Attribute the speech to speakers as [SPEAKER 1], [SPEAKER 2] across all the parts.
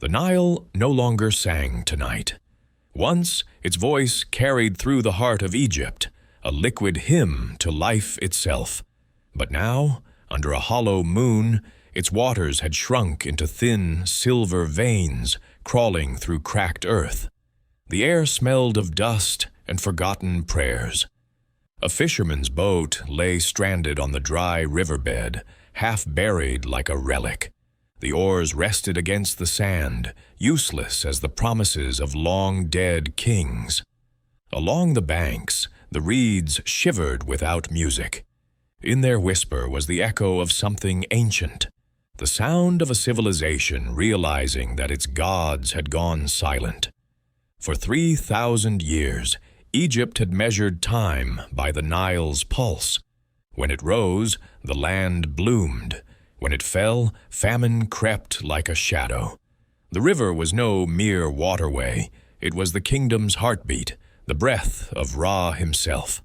[SPEAKER 1] The Nile no longer sang tonight. Once, its voice carried through the heart of Egypt, a liquid hymn to life itself. But now, under a hollow moon, its waters had shrunk into thin, silver veins crawling through cracked earth. The air smelled of dust and forgotten prayers. A fisherman's boat lay stranded on the dry riverbed, half buried like a relic. The oars rested against the sand, useless as the promises of long-dead kings. Along the banks, the reeds shivered without music. In their whisper was the echo of something ancient, the sound of a civilization realizing that its gods had gone silent. For 3,000 years, Egypt had measured time by the Nile's pulse. When it rose, the land bloomed. When it fell, famine crept like a shadow. The river was no mere waterway. It was the kingdom's heartbeat, the breath of Ra himself.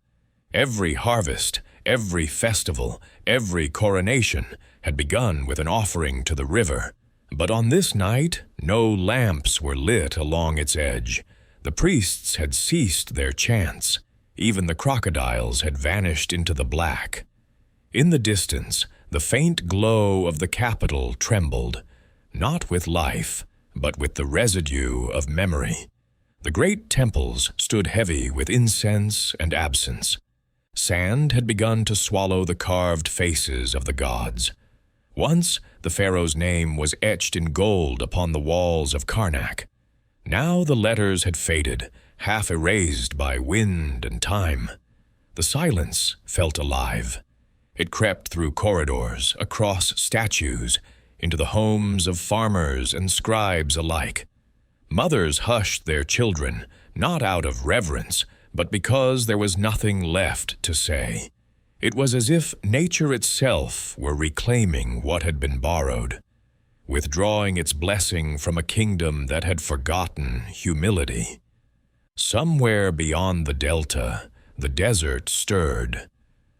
[SPEAKER 1] Every harvest, every festival, every coronation had begun with an offering to the river. But on this night, no lamps were lit along its edge. The priests had ceased their chants. Even the crocodiles had vanished into the black. In the distance, the faint glow of the capital trembled, not with life, but with the residue of memory. The great temples stood heavy with incense and absence. Sand had begun to swallow the carved faces of the gods. Once, the pharaoh's name was etched in gold upon the walls of Karnak. Now the letters had faded, half erased by wind and time. The silence felt alive. It crept through corridors, across statues, into the homes of farmers and scribes alike. Mothers hushed their children, not out of reverence, but because there was nothing left to say. It was as if nature itself were reclaiming what had been borrowed, withdrawing its blessing from a kingdom that had forgotten humility. Somewhere beyond the delta, the desert stirred.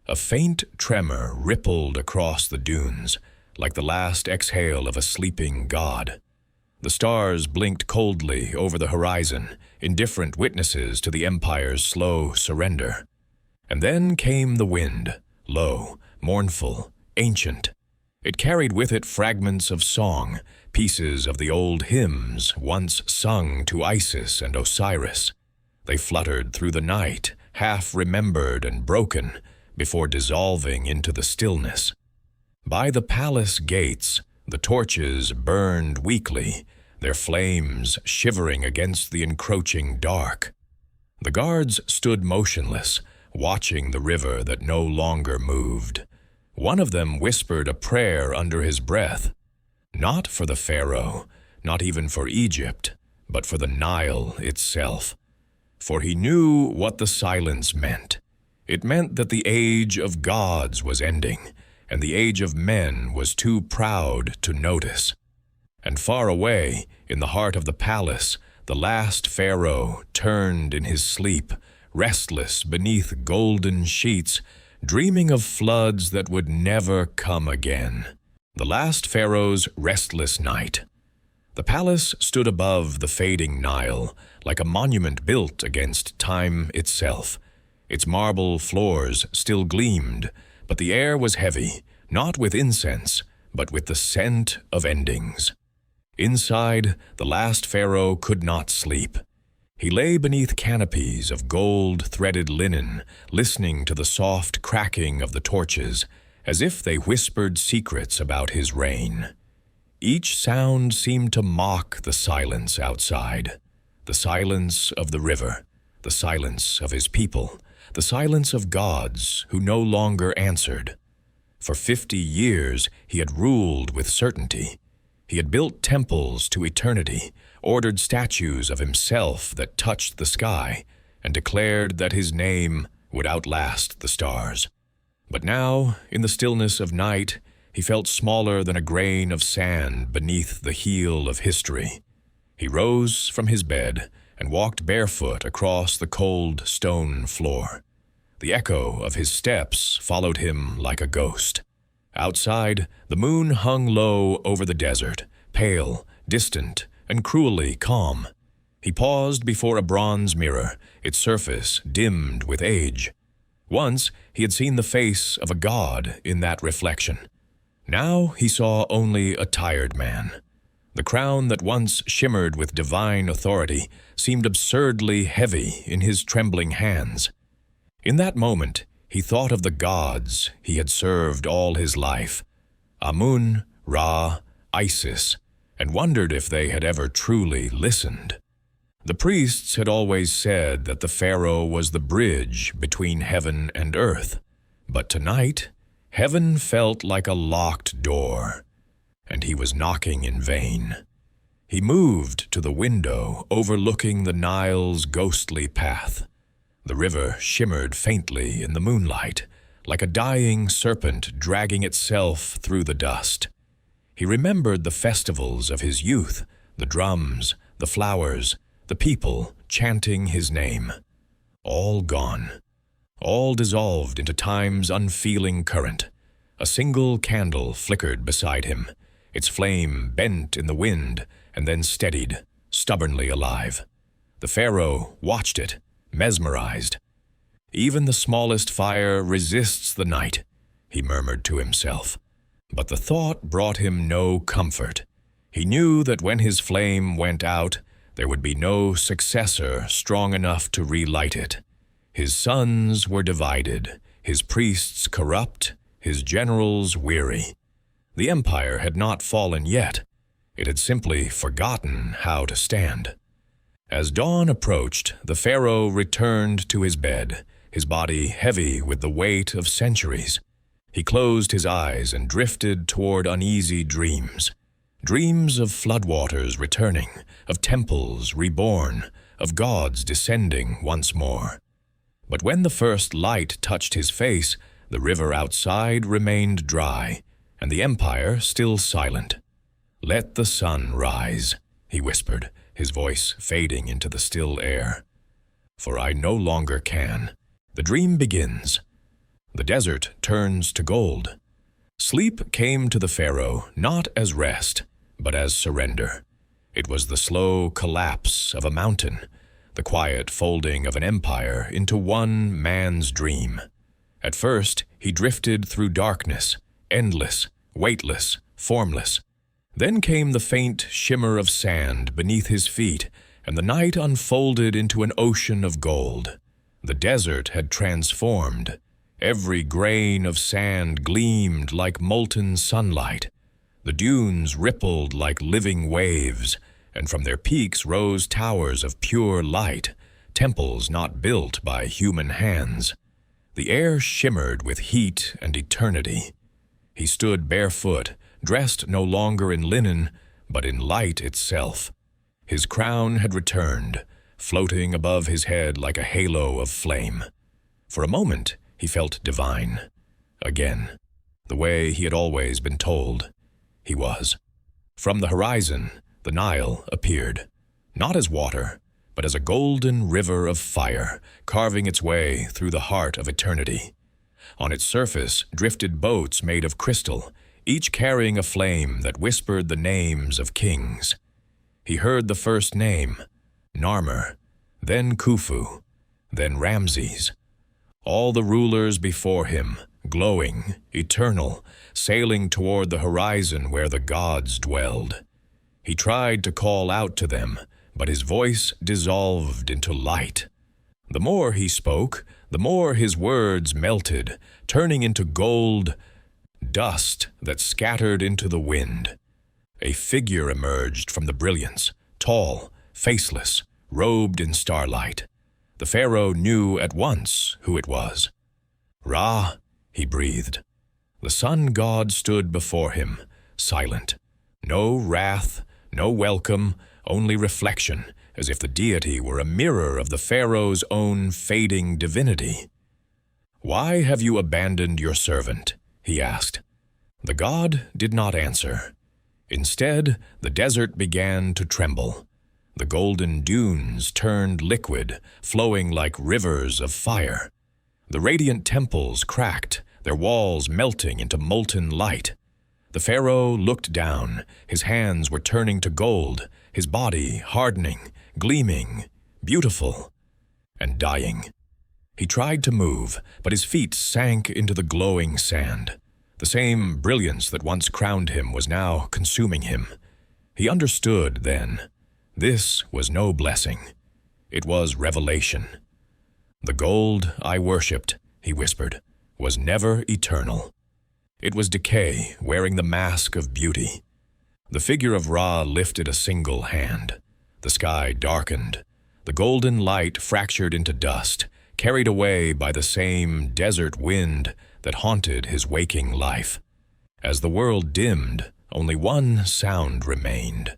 [SPEAKER 1] A faint tremor rippled across the dunes, like the last exhale of a sleeping god. The stars blinked coldly over the horizon, indifferent witnesses to the empire's slow surrender. And then came the wind, low, mournful, ancient. It carried with it fragments of song, pieces of the old hymns once sung to Isis and Osiris. They fluttered through the night, half remembered and broken, before dissolving into the stillness. By the palace gates, the torches burned weakly, their flames shivering against the encroaching dark. The guards stood motionless, watching the river that no longer moved. One of them whispered a prayer under his breath, not for the pharaoh, not even for Egypt, but for the Nile itself. For he knew what the silence meant. It meant that the age of gods was ending, and the age of men was too proud to notice. And far away, in the heart of the palace, the last pharaoh turned in his sleep, restless beneath golden sheets, dreaming of floods that would never come again. The last pharaoh's restless night. The palace stood above the fading Nile, like a monument built against time itself. Its marble floors still gleamed, but the air was heavy, not with incense, but with the scent of endings. Inside, the last pharaoh could not sleep. He lay beneath canopies of gold-threaded linen, listening to the soft cracking of the torches, as if they whispered secrets about his reign. Each sound seemed to mock the silence outside, the silence of the river, the silence of his people, the silence of gods who no longer answered. For 50 years he had ruled with certainty. He had built temples to eternity, ordered statues of himself that touched the sky, and declared that his name would outlast the stars. But now, in the stillness of night, he felt smaller than a grain of sand beneath the heel of history. He rose from his bed and walked barefoot across the cold stone floor. The echo of his steps followed him like a ghost. Outside, the moon hung low over the desert, pale, distant, and cruelly calm. He paused before a bronze mirror, its surface dimmed with age. Once he had seen the face of a god in that reflection. Now he saw only a tired man. The crown that once shimmered with divine authority seemed absurdly heavy in his trembling hands. In that moment, he thought of the gods he had served all his life, Amun, Ra, Isis, and wondered if they had ever truly listened. The priests had always said that the Pharaoh was the bridge between heaven and earth, but tonight, heaven felt like a locked door, and he was knocking in vain. He moved to the window overlooking the Nile's ghostly path. The river shimmered faintly in the moonlight, like a dying serpent dragging itself through the dust. He remembered the festivals of his youth, the drums, the flowers, the people chanting his name. All gone, all dissolved into time's unfeeling current. A single candle flickered beside him, its flame bent in the wind and then steadied, stubbornly alive. The Pharaoh watched it, mesmerized. Even the smallest fire resists the night, he murmured to himself. But the thought brought him no comfort. He knew that when his flame went out, there would be no successor strong enough to relight it. His sons were divided, his priests corrupt, his generals weary. The empire had not fallen yet. It had simply forgotten how to stand. As dawn approached, the Pharaoh returned to his bed, his body heavy with the weight of centuries. He closed his eyes and drifted toward uneasy dreams. Dreams of floodwaters returning, of temples reborn, of gods descending once more. But when the first light touched his face, the river outside remained dry, and the empire still silent. "Let the sun rise," he whispered, his voice fading into the still air. "For I no longer can." The dream begins. The desert turns to gold. Sleep came to the Pharaoh not as rest, but as surrender. It was the slow collapse of a mountain, the quiet folding of an empire into one man's dream. At first, he drifted through darkness, endless, weightless, formless. Then came the faint shimmer of sand beneath his feet, and the night unfolded into an ocean of gold. The desert had transformed. Every grain of sand gleamed like molten sunlight. The dunes rippled like living waves, and from their peaks rose towers of pure light, temples not built by human hands. The air shimmered with heat and eternity. He stood barefoot, dressed no longer in linen, but in light itself. His crown had returned, floating above his head like a halo of flame. For a moment, he felt divine. Again, the way he had always been told he was. From the horizon, the Nile appeared, not as water, but as a golden river of fire, carving its way through the heart of eternity. On its surface drifted boats made of crystal, each carrying a flame that whispered the names of kings. He heard the first name, Narmer, then Khufu, then Ramses. All the rulers before him, glowing, eternal, sailing toward the horizon where the gods dwelled. He tried to call out to them, but his voice dissolved into light. The more he spoke, the more his words melted, turning into gold, dust that scattered into the wind. A figure emerged from the brilliance, tall, faceless, robed in starlight. The Pharaoh knew at once who it was. "Ra," he breathed. The sun god stood before him, silent. No wrath, no welcome, only reflection, as if the deity were a mirror of the Pharaoh's own fading divinity. "Why have you abandoned your servant?" he asked. The god did not answer. Instead, the desert began to tremble. The golden dunes turned liquid, flowing like rivers of fire. The radiant temples cracked, their walls melting into molten light. The Pharaoh looked down, his hands were turning to gold, his body hardening, gleaming, beautiful, and dying. He tried to move, but his feet sank into the glowing sand. The same brilliance that once crowned him was now consuming him. He understood then. This was no blessing. It was revelation. "The gold I worshipped," he whispered, "was never eternal. It was decay wearing the mask of beauty." The figure of Ra lifted a single hand. The sky darkened. The golden light fractured into dust, carried away by the same desert wind that haunted his waking life. As the world dimmed, only one sound remained,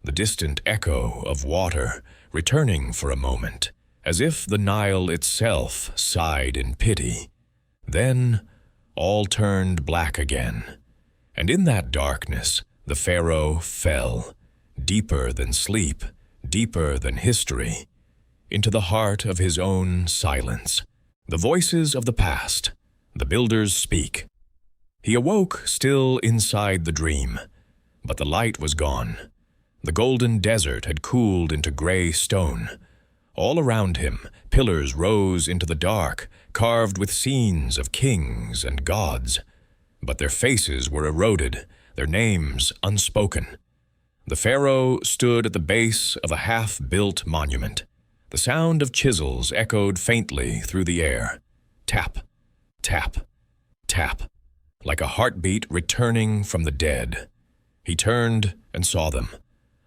[SPEAKER 1] the distant echo of water returning for a moment, as if the Nile itself sighed in pity. Then all turned black again, and in that darkness the Pharaoh fell, deeper than sleep, deeper than history, into the heart of his own silence. The voices of the past, the builders speak. He awoke still inside the dream, but the light was gone. The golden desert had cooled into gray stone. All around him, pillars rose into the dark, carved with scenes of kings and gods. But their faces were eroded, their names unspoken. The Pharaoh stood at the base of a half-built monument. The sound of chisels echoed faintly through the air. Tap, tap, tap, like a heartbeat returning from the dead. He turned and saw them.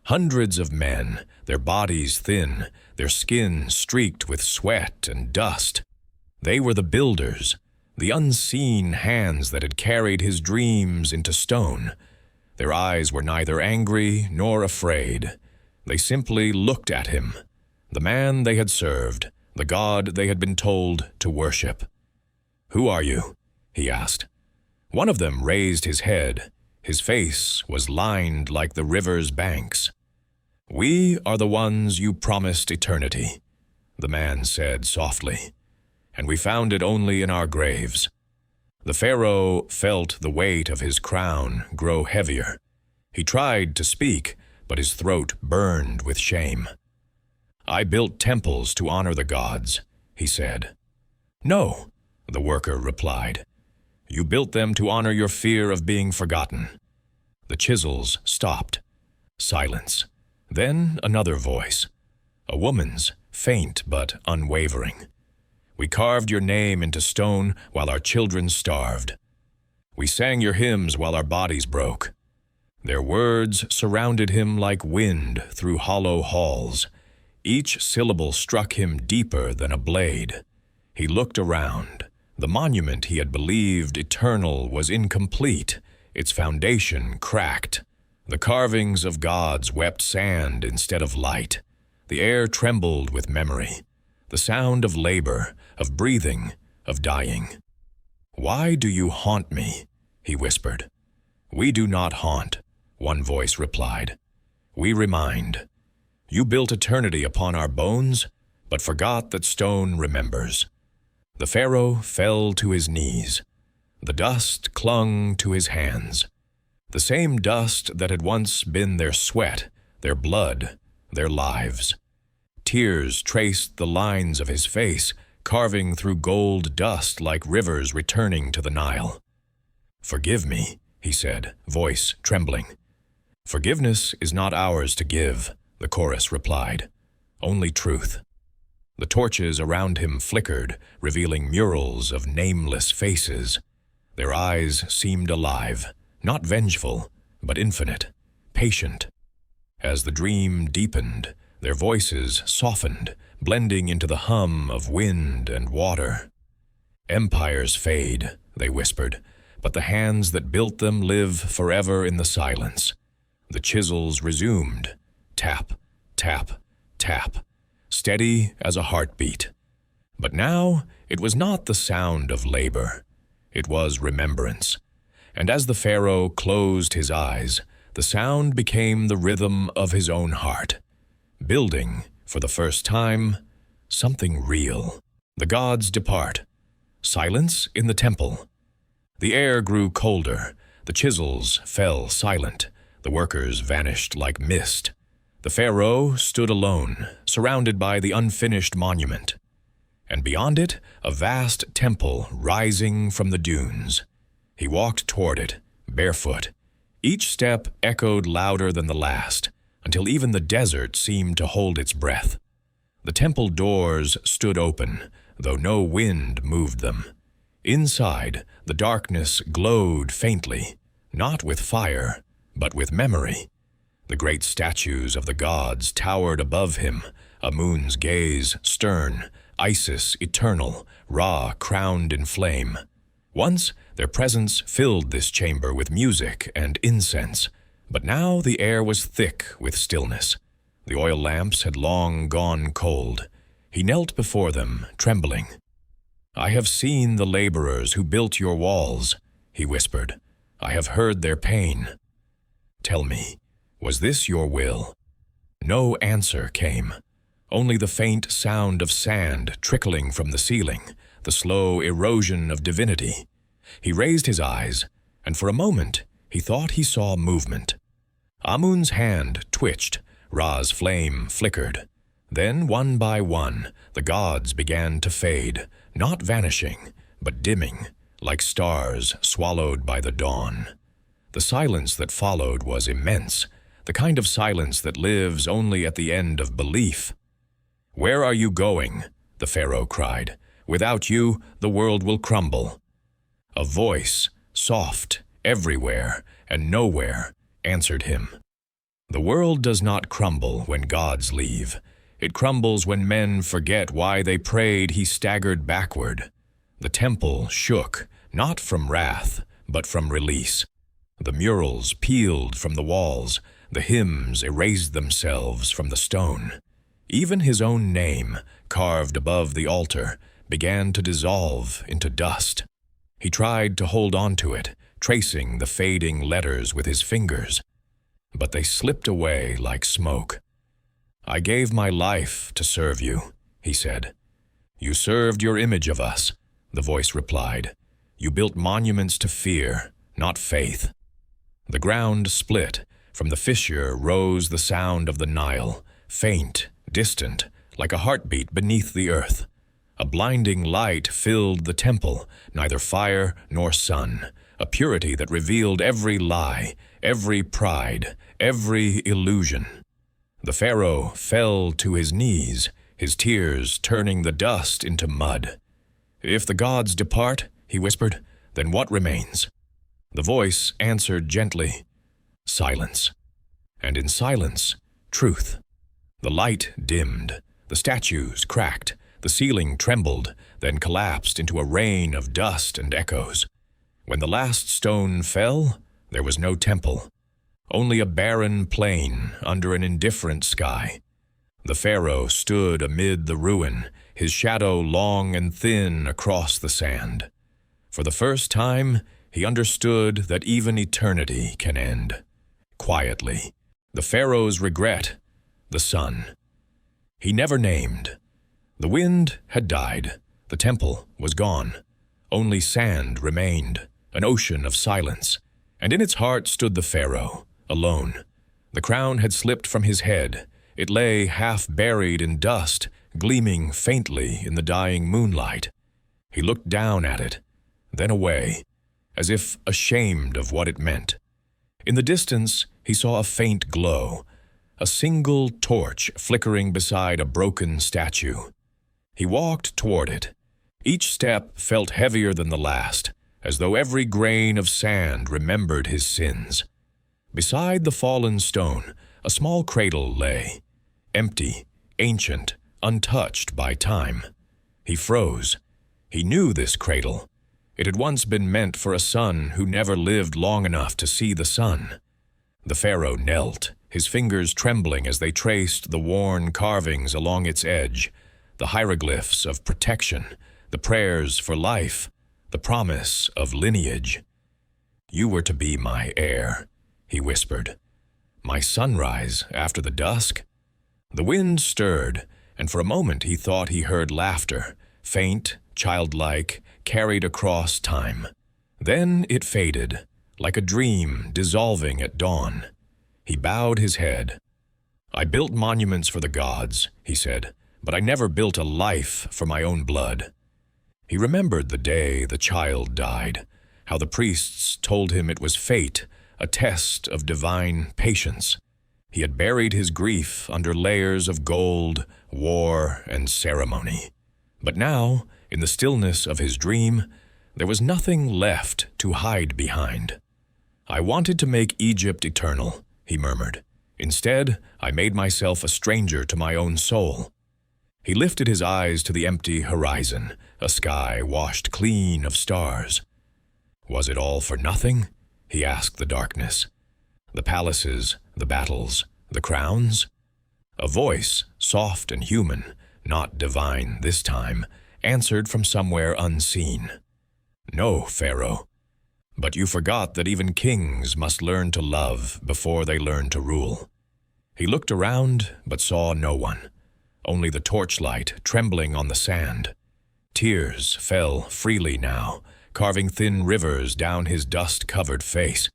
[SPEAKER 1] Hundreds of men, their bodies thin, their skin streaked with sweat and dust. They were the builders, the unseen hands that had carried his dreams into stone. Their eyes were neither angry nor afraid. They simply looked at him, the man they had served, the God they had been told to worship. "Who are you?" he asked. One of them raised his head. His face was lined like the river's banks. "We are the ones you promised eternity," the man said softly, "and we found it only in our graves." The Pharaoh felt the weight of his crown grow heavier. He tried to speak, but his throat burned with shame. "I built temples to honor the gods," he said. "No," the worker replied. "You built them to honor your fear of being forgotten." The chisels stopped. Silence. Then another voice, a woman's, faint but unwavering. "We carved your name into stone while our children starved. We sang your hymns while our bodies broke." Their words surrounded him like wind through hollow halls. Each syllable struck him deeper than a blade. He looked around. The monument he had believed eternal was incomplete, its foundation cracked. The carvings of gods wept sand instead of light. The air trembled with memory, the sound of labor, of breathing, of dying. "Why do you haunt me?" he whispered. "We do not haunt," one voice replied. "We remind. You built eternity upon our bones, but forgot that stone remembers." The Pharaoh fell to his knees. The dust clung to his hands. The same dust that had once been their sweat, their blood, their lives. Tears traced the lines of his face, carving through gold dust like rivers returning to the Nile. "Forgive me," he said, voice trembling. "Forgiveness is not ours to give," the chorus replied. "Only truth." The torches around him flickered, revealing murals of nameless faces. Their eyes seemed alive, not vengeful, but infinite, patient. As the dream deepened, their voices softened, blending into the hum of wind and water. "Empires fade," they whispered, "but the hands that built them live forever in the silence." The chisels resumed. Tap, tap, tap, steady as a heartbeat. But now it was not the sound of labor. It was remembrance. And as the Pharaoh closed his eyes, the sound became the rhythm of his own heart, building, for the first time, something real. The gods depart. Silence in the temple. The air grew colder. The chisels fell silent. The workers vanished like mist. The Pharaoh stood alone, surrounded by the unfinished monument, and beyond it, a vast temple rising from the dunes. He walked toward it, barefoot. Each step echoed louder than the last, until even the desert seemed to hold its breath. The temple doors stood open, though no wind moved them. Inside, the darkness glowed faintly, not with fire, but with memory. The great statues of the gods towered above him, Amun's gaze stern, Isis eternal, Ra crowned in flame. Once, their presence filled this chamber with music and incense, but now the air was thick with stillness. The oil lamps had long gone cold. He knelt before them, trembling. "I have seen the laborers who built your walls," he whispered. "I have heard their pain. Tell me, was this your will?" No answer came, only the faint sound of sand trickling from the ceiling, the slow erosion of divinity. He raised his eyes, and for a moment he thought he saw movement. Amun's hand twitched, Ra's flame flickered. Then, one by one, the gods began to fade, not vanishing, but dimming, like stars swallowed by the dawn. The silence that followed was immense, the kind of silence that lives only at the end of belief. "Where are you going?" the Pharaoh cried. "Without you, the world will crumble." A voice, soft, everywhere and nowhere, answered him. "The world does not crumble when gods leave. It crumbles when men forget why they prayed." He staggered backward. The temple shook, not from wrath, but from release. The murals peeled from the walls, the hymns erased themselves from the stone. Even his own name, carved above the altar, began to dissolve into dust. He tried to hold on to it, tracing the fading letters with his fingers, but they slipped away like smoke. "I gave my life to serve you," he said. "You served your image of us," the voice replied. "You built monuments to fear, not faith." The ground split. From the fissure rose the sound of the Nile, faint, distant, like a heartbeat beneath the earth. A blinding light filled the temple, neither fire nor sun, a purity that revealed every lie, every pride, every illusion. The Pharaoh fell to his knees, his tears turning the dust into mud. "If the gods depart," he whispered, "then what remains?" The voice answered gently, "Silence." And in silence, truth. The light dimmed, the statues cracked, the ceiling trembled, then collapsed into a rain of dust and echoes. When the last stone fell, there was no temple, only a barren plain under an indifferent sky. The Pharaoh stood amid the ruin, his shadow long and thin across the sand. For the first time, he understood that even eternity can end. Quietly, the Pharaoh's regret, the sun. He never named. The wind had died. The temple was gone. Only sand remained, an ocean of silence. And in its heart stood the Pharaoh, alone. The crown had slipped from his head. It lay half buried in dust, gleaming faintly in the dying moonlight. He looked down at it, then away, as if ashamed of what it meant. In the distance, he saw a faint glow, a single torch flickering beside a broken statue. He walked toward it. Each step felt heavier than the last, as though every grain of sand remembered his sins. Beside the fallen stone, a small cradle lay, empty, ancient, untouched by time. He froze. He knew this cradle. It had once been meant for a son who never lived long enough to see the sun. The Pharaoh knelt, his fingers trembling as they traced the worn carvings along its edge, the hieroglyphs of protection, the prayers for life, the promise of lineage. "You were to be my heir," he whispered. "My sunrise after the dusk." The wind stirred, and for a moment he thought he heard laughter, faint, childlike, carried across time. Then it faded, like a dream dissolving at dawn. He bowed his head. "I built monuments for the gods," he said, "but I never built a life for my own blood." He remembered the day the child died, how the priests told him it was fate, a test of divine patience. He had buried his grief under layers of gold, war, and ceremony. But now, in the stillness of his dream, there was nothing left to hide behind. "I wanted to make Egypt eternal," he murmured. "Instead, I made myself a stranger to my own soul." He lifted his eyes to the empty horizon, a sky washed clean of stars. Was it all for nothing? He asked the darkness. The palaces, the battles, the crowns? A voice, soft and human, not divine this time, answered from somewhere unseen. "No, Pharaoh. But you forgot that even kings must learn to love before they learn to rule." He looked around, but saw no one. Only the torchlight trembling on the sand. Tears fell freely now, carving thin rivers down his dust-covered face.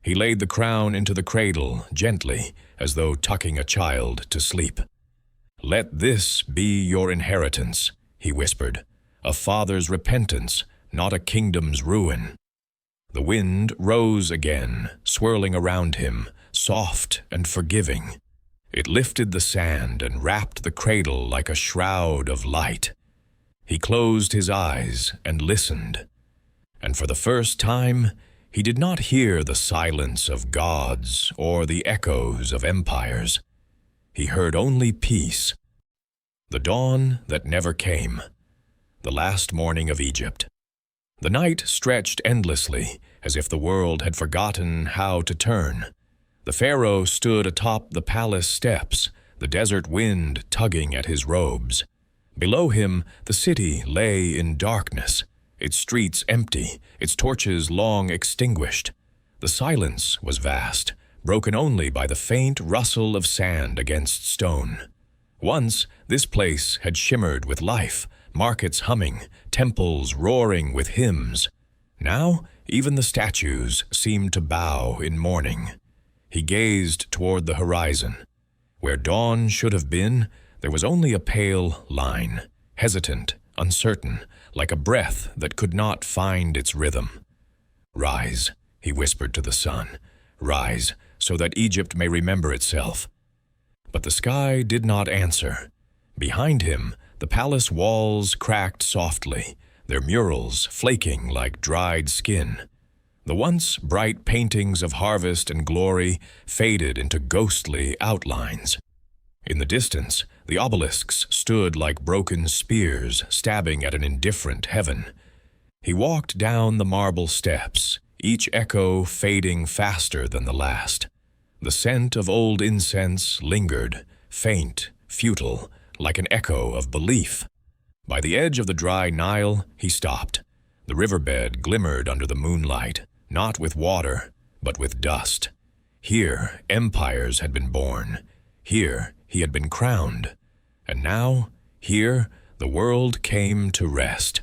[SPEAKER 1] He laid the crown into the cradle gently, as though tucking a child to sleep. "Let this be your inheritance," he whispered, "a father's repentance, not a kingdom's ruin." The wind rose again, swirling around him, soft and forgiving. It lifted the sand and wrapped the cradle like a shroud of light. He closed his eyes and listened. And for the first time, he did not hear the silence of gods or the echoes of empires. He heard only peace. The dawn that never came. The last morning of Egypt. The night stretched endlessly, as if the world had forgotten how to turn. The Pharaoh stood atop the palace steps, the desert wind tugging at his robes. Below him, the city lay in darkness, its streets empty, its torches long extinguished. The silence was vast, broken only by the faint rustle of sand against stone. Once, this place had shimmered with life, markets humming, temples roaring with hymns. Now, even the statues seemed to bow in mourning. He gazed toward the horizon. Where dawn should have been, there was only a pale line, hesitant, uncertain, like a breath that could not find its rhythm. "Rise," he whispered to the sun. "Rise, so that Egypt may remember itself." But the sky did not answer. Behind him, the palace walls cracked softly, their murals flaking like dried skin. The once bright paintings of harvest and glory faded into ghostly outlines. In the distance, the obelisks stood like broken spears stabbing at an indifferent heaven. He walked down the marble steps, each echo fading faster than the last. The scent of old incense lingered, faint, futile, like an echo of belief. By the edge of the dry Nile, he stopped. The riverbed glimmered under the moonlight, not with water, but with dust. Here, empires had been born. Here, he had been crowned. And now, here, the world came to rest.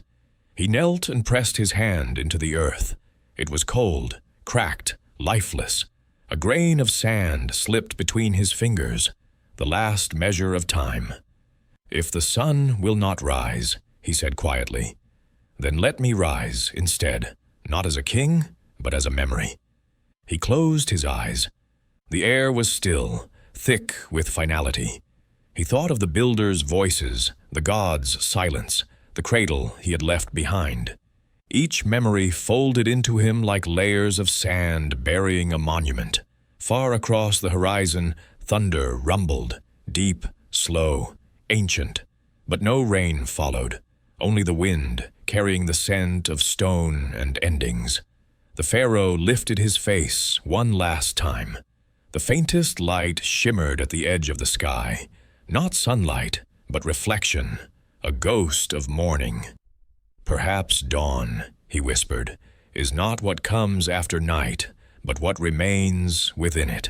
[SPEAKER 1] He knelt and pressed his hand into the earth. It was cold, cracked, lifeless. A grain of sand slipped between his fingers, the last measure of time. "If the sun will not rise," he said quietly, "then let me rise instead, not as a king, but as a memory." He closed his eyes. The air was still, thick with finality. He thought of the builders' voices, the gods' silence, the cradle he had left behind. Each memory folded into him like layers of sand burying a monument. Far across the horizon, thunder rumbled, deep, slow, ancient. But no rain followed, only the wind, carrying the scent of stone and endings. The Pharaoh lifted his face one last time. The faintest light shimmered at the edge of the sky. Not sunlight, but reflection, a ghost of morning. "Perhaps dawn," he whispered, "is not what comes after night, but what remains within it."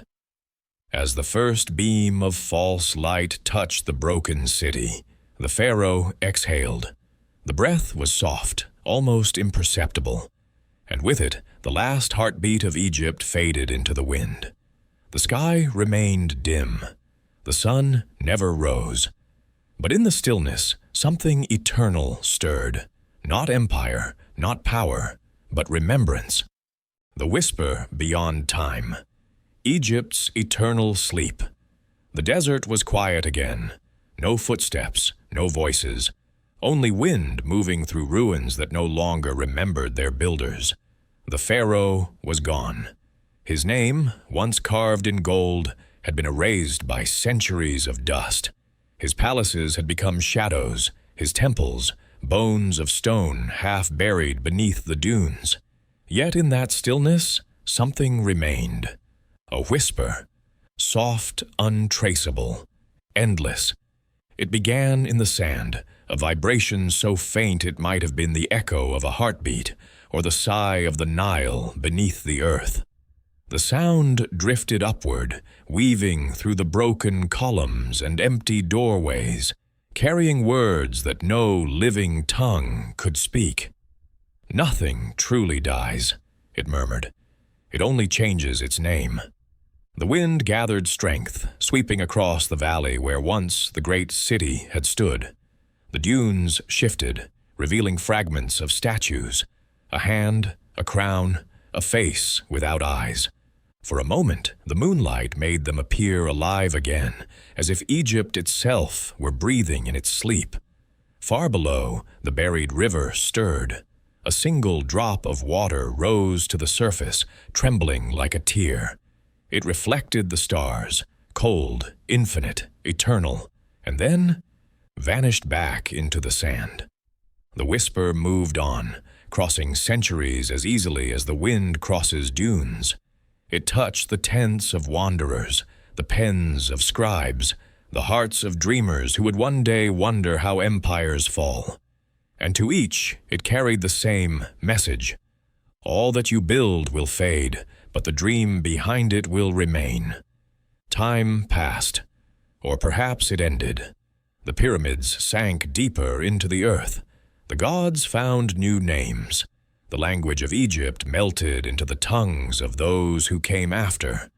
[SPEAKER 1] As the first beam of false light touched the broken city, the Pharaoh exhaled. The breath was soft, almost imperceptible, and with it, the last heartbeat of Egypt faded into the wind. The sky remained dim. The sun never rose. But in the stillness, something eternal stirred. Not empire, not power, but remembrance. The whisper beyond time. Egypt's eternal sleep. The desert was quiet again. No footsteps, no voices. Only wind moving through ruins that no longer remembered their builders. The Pharaoh was gone. His name, once carved in gold, had been erased by centuries of dust. His palaces had become shadows, his temples, bones of stone half buried beneath the dunes. Yet in that stillness, something remained. A whisper, soft, untraceable, endless. It began in the sand, a vibration so faint it might have been the echo of a heartbeat, or the sigh of the Nile beneath the earth. The sound drifted upward, weaving through the broken columns and empty doorways, carrying words that no living tongue could speak. "Nothing truly dies," it murmured. "It only changes its name." The wind gathered strength, sweeping across the valley where once the great city had stood. The dunes shifted, revealing fragments of statues, a hand, a crown, a face without eyes. For a moment, the moonlight made them appear alive again, as if Egypt itself were breathing in its sleep. Far below, the buried river stirred. A single drop of water rose to the surface, trembling like a tear. It reflected the stars, cold, infinite, eternal, and then vanished back into the sand. The whisper moved on, crossing centuries as easily as the wind crosses dunes. It touched the tents of wanderers, the pens of scribes, the hearts of dreamers who would one day wonder how empires fall. And to each it carried the same message. All that you build will fade, but the dream behind it will remain. Time passed, or perhaps it ended. The pyramids sank deeper into the earth. The gods found new names. The language of Egypt melted into the tongues of those who came after.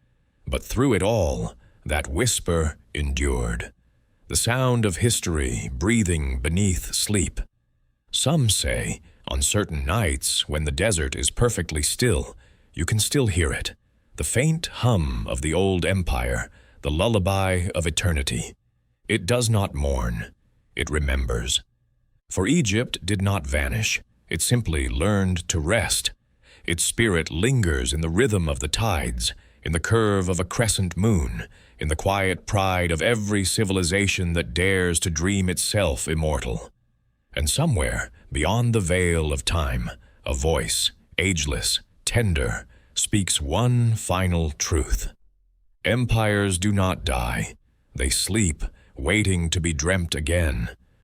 [SPEAKER 1] But through it all, that whisper endured. The sound of history breathing beneath sleep. Some say, on certain nights when the desert is perfectly still, you can still hear it. The faint hum of the old empire, the lullaby of eternity. It does not mourn, it remembers. For Egypt did not vanish. It simply learned to rest. Its spirit lingers in the rhythm of the tides, in the curve of a crescent moon, in the quiet pride of every civilization that dares to dream itself immortal. And somewhere, beyond the veil of time, a voice, ageless, tender, speaks one final truth. Empires do not die. They sleep, waiting to be dreamt again.